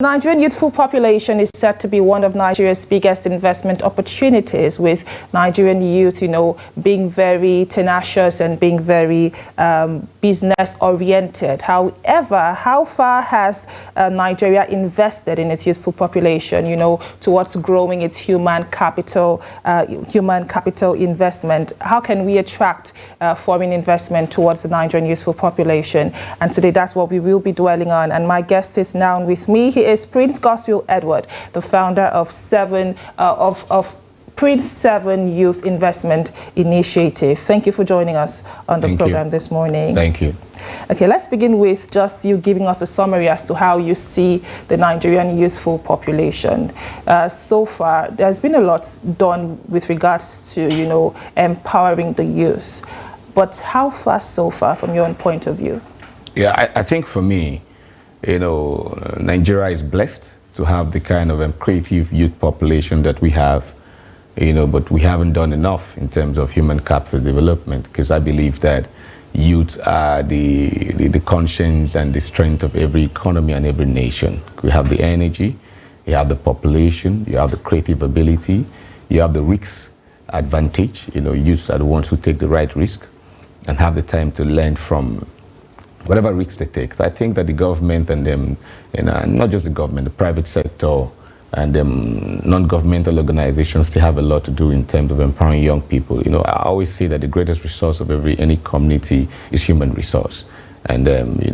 Nigerian youthful population is said to be one of Nigeria's biggest investment opportunities, with Nigerian youth, being very tenacious and being very business-oriented. However, how far has Nigeria invested in its youthful population, towards growing its human capital investment? How can we attract foreign investment towards the Nigerian youthful population? And today, that's what we will be dwelling on. And my guest is now with me. He is Prince Godswill Edward, the founder of Prince 7 Youth Investment Initiative. Thank you for joining us on the program this morning. Thank you. Okay, let's begin with just you giving us a summary as to how you see the Nigerian youthful population. So far, there's been a lot done with regards to, empowering the youth. But how far so far from your own point of view? Yeah, I think for me, Nigeria is blessed to have the kind of creative youth population that we have, but we haven't done enough in terms of human capital development, because I believe that youth are the conscience and the strength of every economy and every nation. We have the energy, you have the population, you have the creative ability, you have the risk advantage. Youths are the ones who take the right risk and have the time to learn from whatever risks they take. So I think that the government and them, not just the government, the private sector and non-governmental organizations, they have a lot to do in terms of empowering young people. I always say that the greatest resource of any community is human resource. And,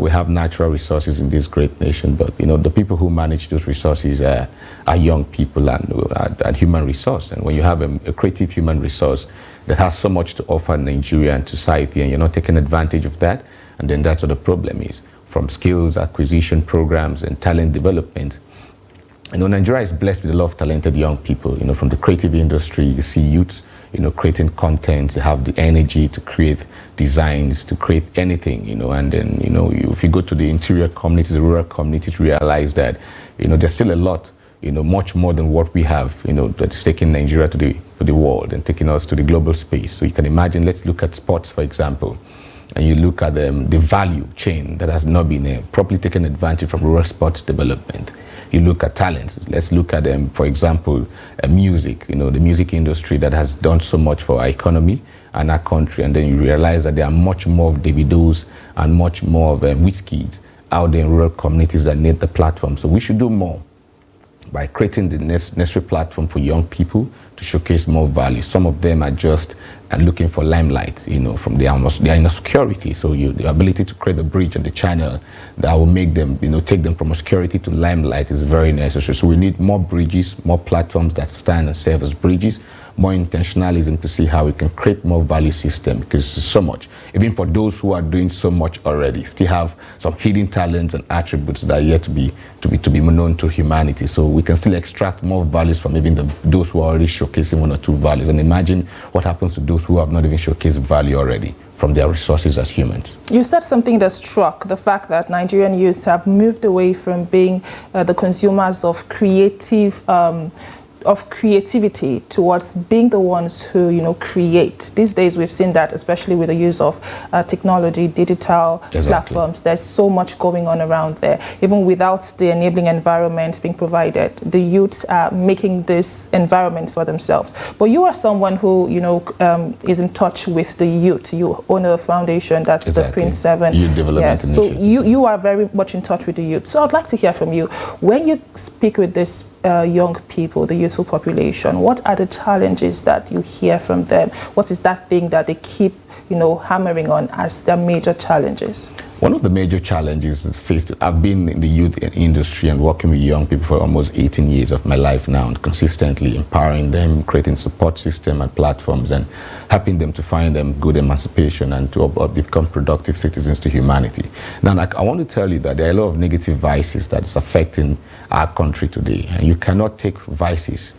we have natural resources in this great nation, but, the people who manage those resources are young people and human resource. And when you have a creative human resource that has so much to offer Nigeria and society, and you're not taking advantage of that, and then that's what the problem is, from skills acquisition programs and talent development. Nigeria is blessed with a lot of talented young people. From the creative industry, you see youths, creating content, they have the energy to create designs, to create anything, and then, if you go to the interior communities, the rural communities, realize that, there's still a lot, much more than what we have, that's taking Nigeria to the world and taking us to the global space. So you can imagine, let's look at sports, for example. And you look at the value chain that has not been properly taken advantage from rural sports development. You look at talents. Let's look at, for example, music, the music industry that has done so much for our economy and our country. And then you realize that there are much more of Davidos and much more of Wizkids out there in rural communities that need the platform. So we should do more by creating the necessary platform for young people to showcase more value. Some of them are just looking for limelight, from they are in obscurity. So the ability to create a bridge and the channel that will make them, take them from obscurity to limelight is very necessary. So we need more bridges, more platforms that stand and serve as bridges, more intentionalism to see how we can create more value system, because so much, even for those who are doing so much already, still have some hidden talents and attributes that are yet to be known to humanity. So we can still extract more values from even those who are already showcasing one or two values, and imagine what happens to those who have not even showcased value already from their resources as humans. You said something that struck, the fact that Nigerian youth have moved away from being the consumers of creativity towards being the ones who, create. These days we've seen that, especially with the use of technology, digital platforms. There's so much going on around there. Even without the enabling environment being provided, the youths are making this environment for themselves. But you are someone who, is in touch with the youth. You own a foundation, that's the Prince 7. Youth Development Initiative. So you are very much in touch with the youth. So I'd like to hear from you. When you speak with this young people, the youthful population, what are the challenges that you hear from them? What is that thing that they keep, hammering on as their major challenges? One of the major challenges faced, I've been in the youth industry and working with young people for almost 18 years of my life now, and consistently empowering them, creating support system and platforms, and helping them to find them good emancipation and to become productive citizens to humanity. Now, I want to tell you that there are a lot of negative vices that's affecting our country today, and you cannot take vices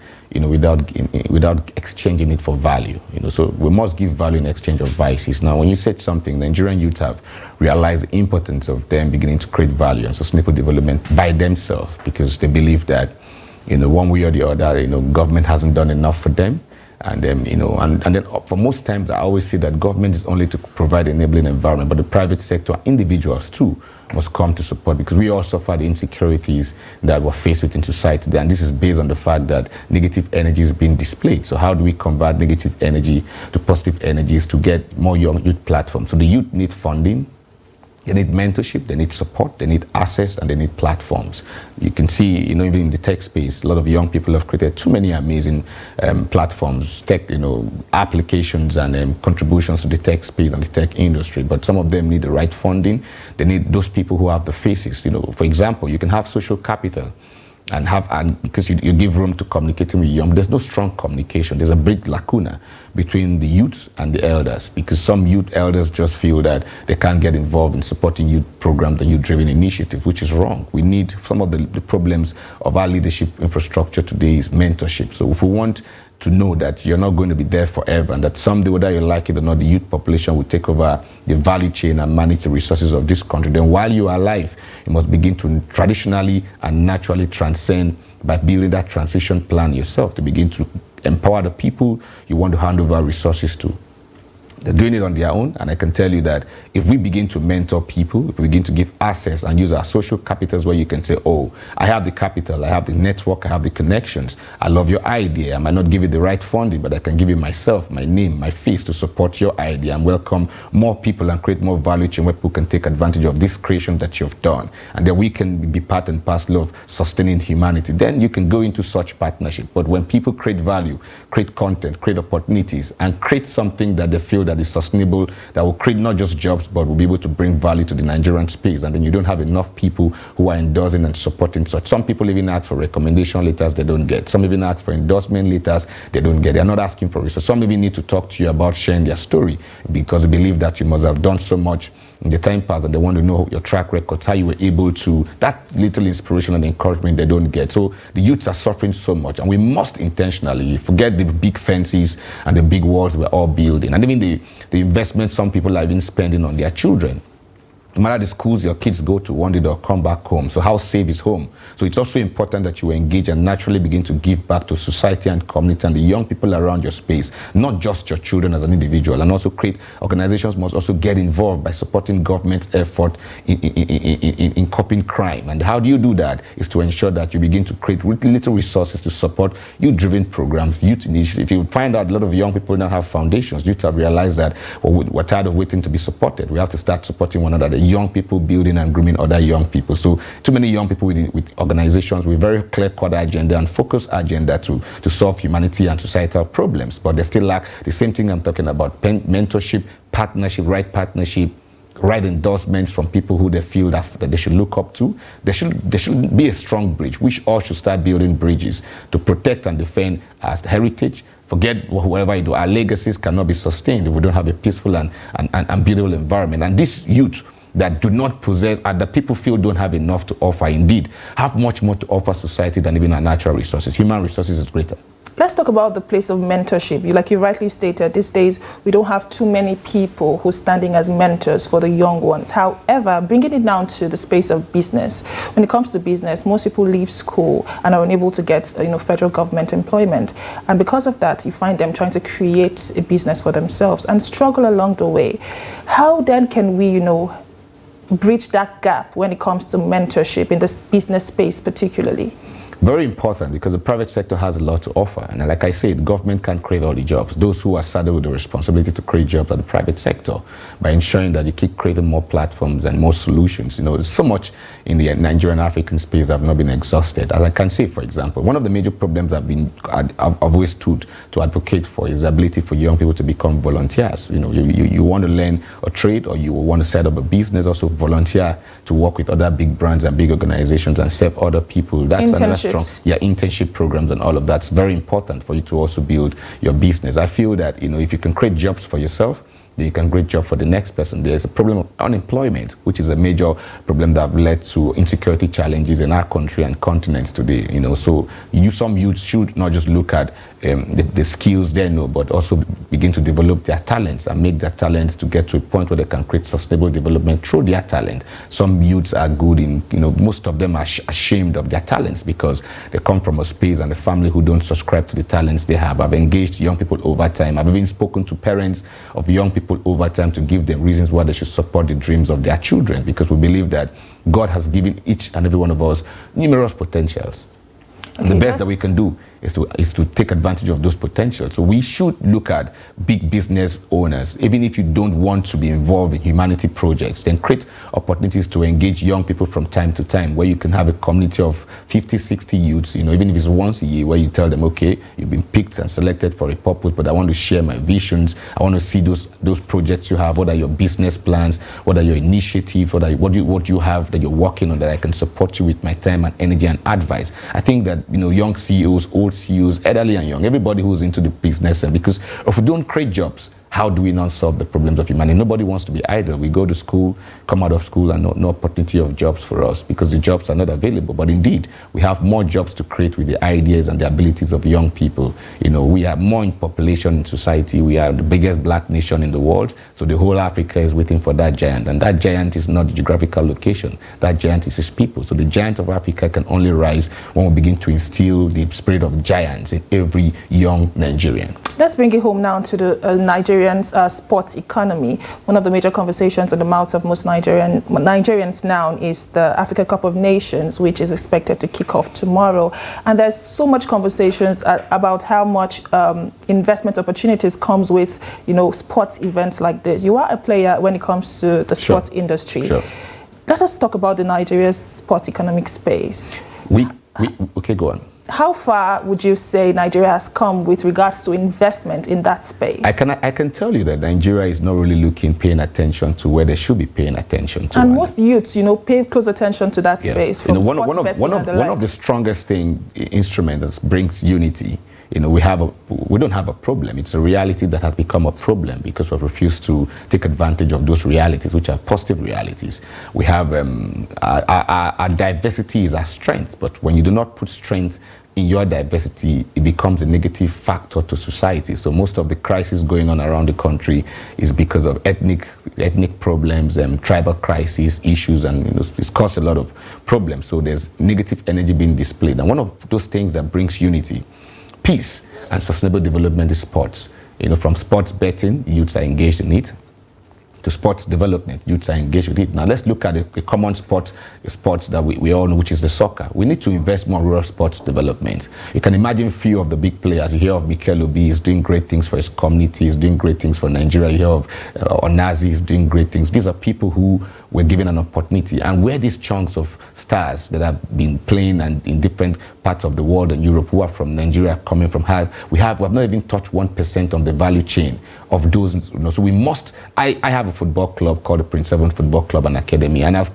without exchanging it for value. So we must give value in exchange of vices. Now, when you said something, Nigerian youth have realized the importance of them beginning to create value and sustainable development by themselves, because they believe that, one way or the other, government hasn't done enough for them. And then, and then for most times, I always say that government is only to provide enabling environment, but the private sector, individuals too, must come to support, because we all suffer the insecurities that we're faced with in society. And this is based on the fact that negative energy is being displayed. So how do we convert negative energy to positive energies to get more young youth platforms? So the youth need funding, they need mentorship, they need support, they need access, and they need platforms. You can see, even in the tech space, a lot of young people have created too many amazing platforms, tech, applications and contributions to the tech space and the tech industry. But some of them need the right funding. They need those people who have the faces. For example, you can have social capital, and because you give room to communicating with young, there's no strong communication. There's a big lacuna between the youth and the elders, because some youth elders just feel that they can't get involved in supporting youth programs and youth-driven initiatives, which is wrong. We need some of the problems of our leadership infrastructure today is mentorship. So if we want to know that you're not going to be there forever, and that someday, whether you like it or not, the youth population will take over the value chain and manage the resources of this country, then while you are alive, you must begin to traditionally and naturally transcend by building that transition plan yourself to begin to empower the people you want to hand over resources to. They're doing it on their own, and I can tell you that if we begin to mentor people, if we begin to give access and use our social capitals, where you can say, oh, I have the capital, I have the network, I have the connections, I love your idea, I might not give you the right funding, but I can give you myself, my name, my face to support your idea and welcome more people and create more value chain where people can take advantage of this creation that you've done. And then we can be part and parcel of sustaining humanity. Then you can go into such partnership. But when people create value, create content, create opportunities, and create something that they feel that is sustainable, that will create not just jobs, but will be able to bring value to the Nigerian space. And then you don't have enough people who are endorsing and supporting such. Some people even ask for recommendation letters, they don't get. Some even ask for endorsement letters, they don't get. They're not asking for research. Some even need to talk to you about sharing their story, because they believe that you must have done so much in the time past, and they want to know your track record, how you were able to, that little inspiration and encouragement they don't get. So the youths are suffering so much, and we must intentionally forget the big fences and the big walls we're all building, and even the investment some people are even spending on their children. No matter the schools your kids go to, one day they'll come back home. So how safe is home? So it's also important that you engage and naturally begin to give back to society and community and the young people around your space, not just your children as an individual. And also organizations must also get involved by supporting government's effort in coping crime. And how do you do that? Is to ensure that you begin to create little resources to support youth-driven programs, youth initiatives. You find out a lot of young people now have foundations. Youth have realized that we're tired of waiting to be supported. We have to start supporting one another. The young people building and grooming other young people. So too many young people with organizations with very clear-cut agenda and focused agenda to solve humanity and societal problems, but they still lack the same thing I'm talking about: mentorship, partnership, right endorsements from people who they feel that they should look up to. There should be a strong bridge. We all should start building bridges to protect and defend our heritage. Forget whoever you do. Our legacies cannot be sustained if we don't have a peaceful and beautiful environment. And this youth that do not possess, and that people feel don't have enough to offer, indeed have much more to offer society than even our natural resources. Human resources is greater. Let's talk about the place of mentorship. Like you rightly stated, these days we don't have too many people who are standing as mentors for the young ones. However, bringing it down to the space of business, when it comes to business, most people leave school and are unable to get federal government employment. And because of that, you find them trying to create a business for themselves and struggle along the way. How then can we, bridge that gap when it comes to mentorship in this business space particularly? Very important, because the private sector has a lot to offer. And like I said, government can't create all the jobs. Those who are saddled with the responsibility to create jobs are the private sector, by ensuring that you keep creating more platforms and more solutions. There's so much in the Nigerian African space that have not been exhausted. As I can say, for example, one of the major problems I've always stood to advocate for is the ability for young people to become volunteers. You want to learn a trade, or you want to set up a business, also volunteer to work with other big brands and big organizations and serve other people. That's another strong, internship programs and all of that's very important for you to also build your business. I feel that if you can create jobs for yourself, then you can create job for the next person. There's a problem of unemployment, which is a major problem that have led to insecurity challenges in our country and continents today. So some youths should not just look at the skills they know, but also begin to develop their talents and make their talents to get to a point where they can create sustainable development through their talent. Some youths are good in, most of them are ashamed of their talents because they come from a space and a family who don't subscribe to the talents they have. I've engaged young people over time. I've even spoken to parents of young people people over time to give them reasons why they should support the dreams of their children, because we believe that God has given each and every one of us numerous potentials. Okay, the best that we can do is to take advantage of those potentials. So we should look at big business owners. Even if you don't want to be involved in humanity projects, then create opportunities to engage young people from time to time, where you can have a community of 50, 60 youths, even if it's once a year, where you tell them, okay, you've been picked and selected for a purpose, but I want to share my visions. I want to see those projects you have. What are your business plans? What are your initiatives? What do you have that you're working on that I can support you with my time and energy and advice? I think that, young CEOs, old CEOs, elderly and young, everybody who's into the business, and because if we don't create jobs, how do we not solve the problems of humanity? Nobody wants to be idle. We go to school, come out of school, and no opportunity of jobs for us because the jobs are not available. But indeed, we have more jobs to create with the ideas and the abilities of young people. We are more in population in society. We are the biggest black nation in the world. So the whole Africa is waiting for that giant. And that giant is not the geographical location. That giant is his people. So the giant of Africa can only rise when we begin to instill the spirit of giants in every young Nigerian. Let's bring it home now to the Nigerian sports economy. One of the major conversations in the mouth of most Nigerians now is the Africa Cup of Nations, which is expected to kick off tomorrow. And there's so much conversations about how much investment opportunities comes with, sports events like this. You are a player when it comes to the sports industry. Sure. Let us talk about the Nigeria's sports economic space. Okay, go on. How far would you say Nigeria has come with regards to investment in that space? I can tell you that Nigeria is not really paying attention to where they should be paying attention to. And most youths, pay close attention to that space. From one of the strongest instruments that brings unity. We don't have a problem. It's a reality that has become a problem because we've refused to take advantage of those realities, which are positive realities. We have our diversity is our strength, but when you do not put strength in your diversity, it becomes a negative factor to society. So most of the crisis going on around the country is because of ethnic problems and tribal crisis issues, and it's caused a lot of problems. So there's negative energy being displayed. And one of those things that brings unity, peace, and sustainable development is sports. From sports betting, youths are engaged in it, to sports development, youths are engaged with it. Now let's look at the common sports that we all know, which is the soccer. We need to invest more in rural sports development. You can imagine few of the big players. You hear of Mikel Obi, he's doing great things for his community, he's doing great things for Nigeria. You hear of Onazi, he's doing great things. These are people who were given an opportunity, and where these chunks of stars that have been playing and in different parts of the world and Europe who are from Nigeria coming from we have not even touched 1% of the value chain of those. So we must. I have a football club called the Prince 7 Football Club and Academy, and I've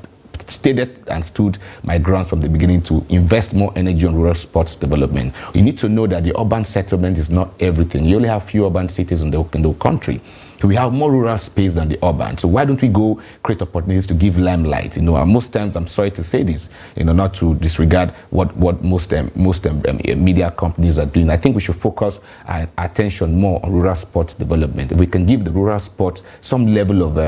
stated and stood my grounds from the beginning to invest more energy on rural sports development. You need to know that the urban settlement is not everything. You only have few urban cities in the country. So we have more rural space than the urban. So why don't we go create opportunities to give limelight? Most times, I'm sorry to say this, not to disregard what most media companies are doing. I think we should focus our attention more on rural sports development. If we can give the rural sports some level of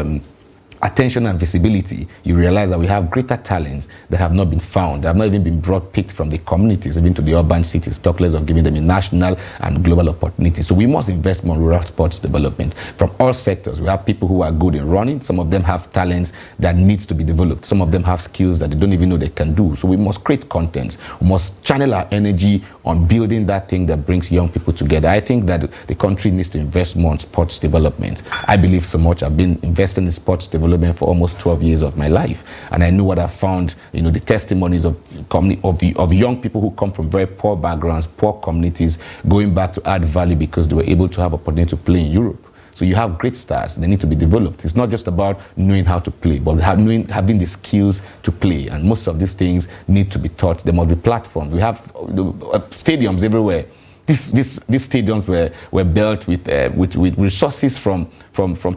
attention and visibility, you realize that we have greater talents that have not been found, that have not even been picked from the communities, even to the urban cities, talk less of giving them a national and global opportunity. So we must invest more in rural sports development from all sectors. We have people who are good in running. Some of them have talents that needs to be developed. Some of them have skills that they don't even know they can do. So we must create contents. We must channel our energy on building that thing that brings young people together. I think that the country needs to invest more in sports development. I believe so much. I've been investing in sports development for almost 12 years of my life, and I know what I found. The testimonies of young people who come from very poor backgrounds, poor communities, going back to add value because they were able to have opportunity to play in Europe. So you have great stars, they need to be developed. It's not just about knowing how to play, but having the skills to play. And most of these things need to be taught. There must be platforms. We have stadiums everywhere. These stadiums were built with resources from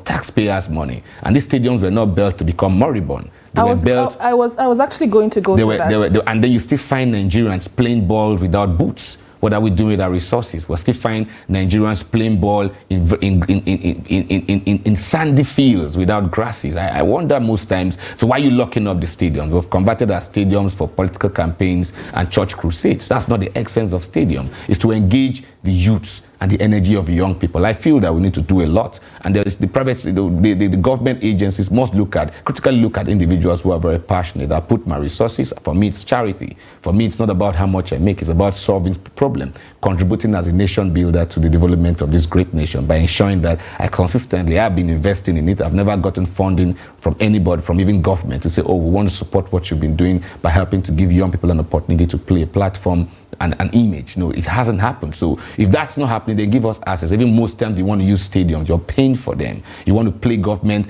taxpayers' money, and these stadiums were not built to become moribund. I was actually going to go to that. And then you still find Nigerians playing ball without boots. What are we doing with our resources? We're still finding Nigerians playing ball in sandy fields without grasses. I wonder most times, so why are you locking up the stadiums? We've converted our stadiums for political campaigns and church crusades. That's not the essence of stadium. It's to engage the youths and the energy of the young people. I feel that we need to do a lot, and the private, the government agencies must critically look at individuals who are very passionate. I put my resources. For me, it's charity. For me, it's not about how much I make. It's about solving the problem, contributing as a nation builder to the development of this great nation by ensuring that I consistently have been investing in it. I've never gotten funding from anybody, from even government, to say, oh, we want to support what you've been doing by helping to give young people an opportunity to play a platform and an image. No, it hasn't happened. So if that's not happening, they give us access. Even most times they want to use stadiums, you're paying for them. You want to play government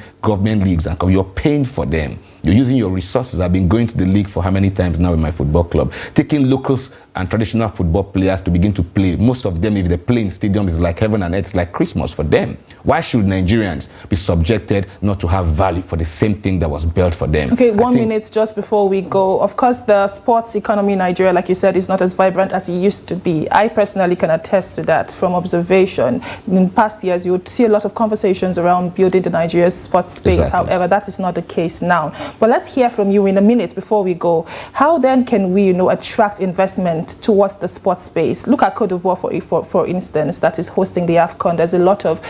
leagues, and you're paying for them. You're using your resources. I've been going to the league for how many times now in my football club, taking locals and traditional football players to begin to play. Most of them, if they play in stadiums, it's like heaven and earth. It's like Christmas for them. Why should Nigerians be subjected not to have value for the same thing that was built for them? Okay, 1 minute just before we go. Of course, the sports economy in Nigeria, like you said, is not as vibrant as it used to be. I personally can attest to that from observation. In past years, you would see a lot of conversations around building the Nigeria's sports space. Exactly. However, that is not the case now. But let's hear from you in a minute before we go. How then can we, attract investment towards the sports space? Look at Cote d'Ivoire, for instance, that is hosting the AFCON. There's a lot of,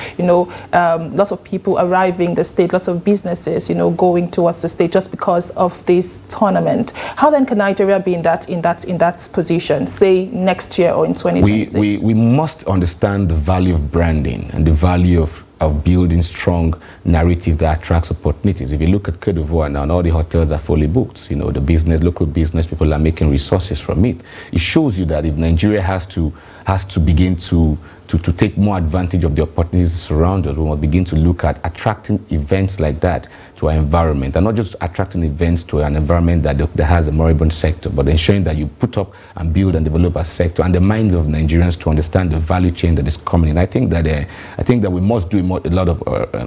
lots of people arriving the state, lots of businesses, going towards the state just because of this tournament. How then can Nigeria be in that position, say next year or in 2026? We must understand the value of branding and the value of building strong narrative that attracts opportunities. If you look at Cote d'Ivoire now, all the hotels are fully booked. Local business people are making resources from it. It shows you that if Nigeria has to begin to take more advantage of the opportunities around us, we must begin to look at attracting events like that to our environment, and not just attracting events to an environment that has a moribund sector, but ensuring that you put up and build and develop a sector and the minds of Nigerians to understand the value chain that is coming in. I think that we must do a lot of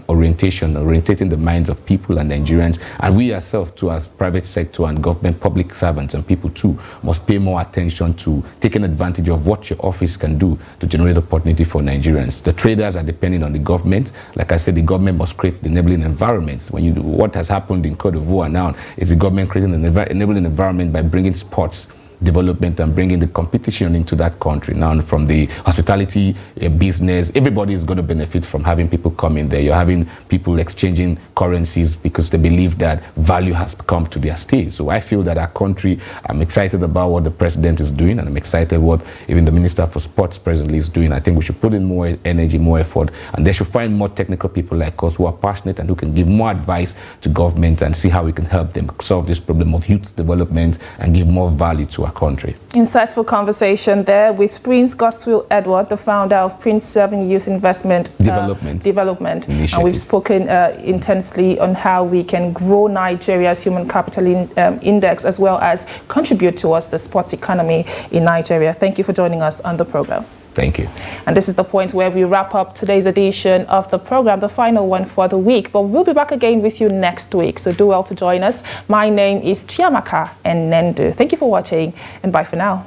orientating the minds of people and Nigerians, and we ourselves too, as private sector and government, public servants and people too, must pay more attention to taking advantage of what your office can do to generate opportunity for Nigerians. The traders are depending on the government. Like I said, the government must create the enabling environments. What has happened in Cote d'Ivoire now is the government creating an enabling environment by bringing sports development and bringing the competition into that country. Now, from the hospitality business, everybody is going to benefit from having people come in there. You're having people exchanging currencies because they believe that value has come to their state. So I feel that our country, I'm excited about what the president is doing, and I'm excited what even the Minister for Sports presently is doing. I think we should put in more energy, more effort, and they should find more technical people like us who are passionate and who can give more advice to government and see how we can help them solve this problem of youth development and give more value to our country. Insightful conversation there with Prince Godswill Edward, the founder of Prince 7 Youth Investment Development. Initiative. And we've spoken intensely on how we can grow Nigeria's human capital index as well as contribute towards the sports economy in Nigeria. Thank you for joining us on the program. Thank you. And this is the point where we wrap up today's edition of the program, the final one for the week. But we'll be back again with you next week, so do well to join us. My name is Chiamaka Nendu. Thank you for watching, and bye for now.